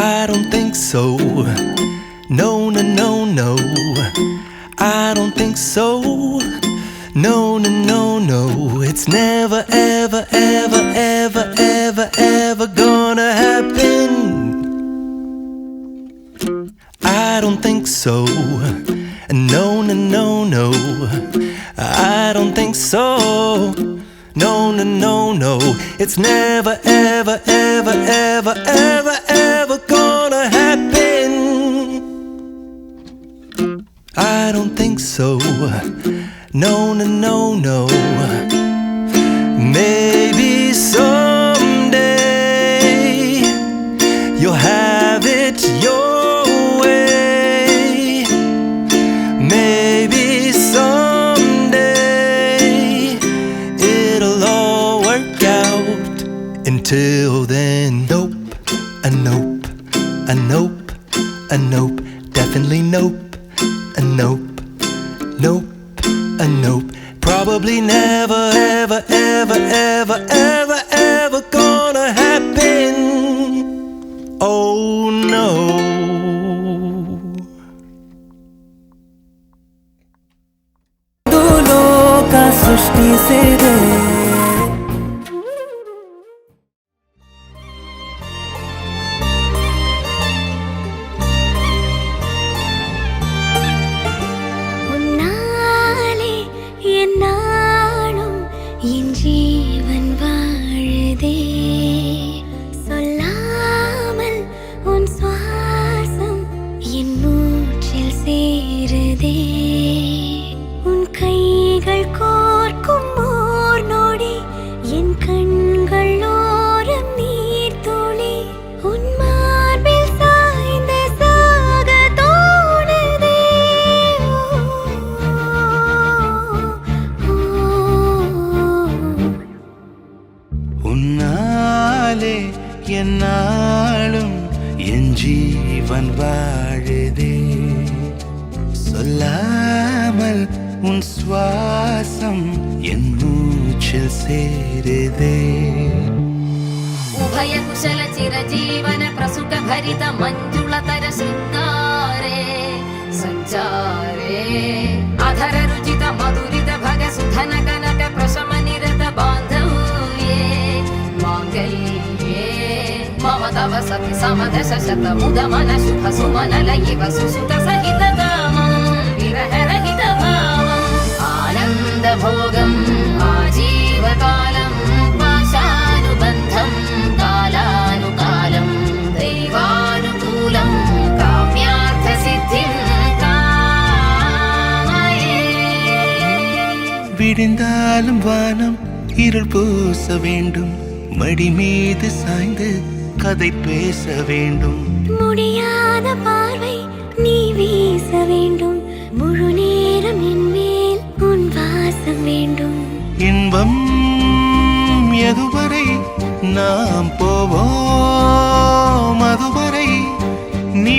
I don't think so. No, no, no, no. I don't think so. No, no, no, no. It's never, ever, ever, ever, ever, ever gonna happen. I don't think so. No, no, no, no. I don't think so. No, no, no, no. It's never, ever, ever, ever, ever, ever gonna happen. I don't think so. No, no, no, no. Maybe someday you'll have it your way. Maybe someday it'll all work out. Until then, nope, a nope, a nope, a nope, definitely nope, a nope, nope, a nope. Probably never, ever, ever, ever, ever, ever gonna happen. Oh no. दूलों का सृष्टि से दे जीवन वाழுதே சொல்லாமல் உன் சுவாசம் என் மூச்சில் சேருதே உன் கைகள் கோர்க்கும் ஓர் நொடி என் கண்கள் ஓரம் நீர் துளி உன் மார்பில் சாய்ந்து சாக தோணுதே உன்னாலே என்னாலும் என் ஜீவன் வாழுதே சொல்லாமல் உன் சுவாசம் என் மூச்சில் சேருதே उभय कुशल चिरजीवन प्रसुख भरित मंजुलतर शृंगारे संचारे अधर रुचित मधुरित भग सुधन कनक प्रशम निरत बांधव्ये मांगल्ये मम तव सति समदश शत मुद मन शुभ सुमन लयिव सुसुत सहित कामं विरह रहित भावं आनंद भोगं आजीवकालं पाशानुबन्धं कालानुकालं दैवानुकूलं काम्यार्थ सिद्धिं कामये விடிந்தாலும் வானம் இருள் பூச வேண்டும் மடி மீது சாய்ந்து கதை பேச வேண்டும் முடியாத பார்வை நீ வீச வேண்டும் முழு நேரம் என் மேல் உன் வாசம் வேண்டும் இன்பம் எதுவரை நாம் போவோம் அதுவரை நீ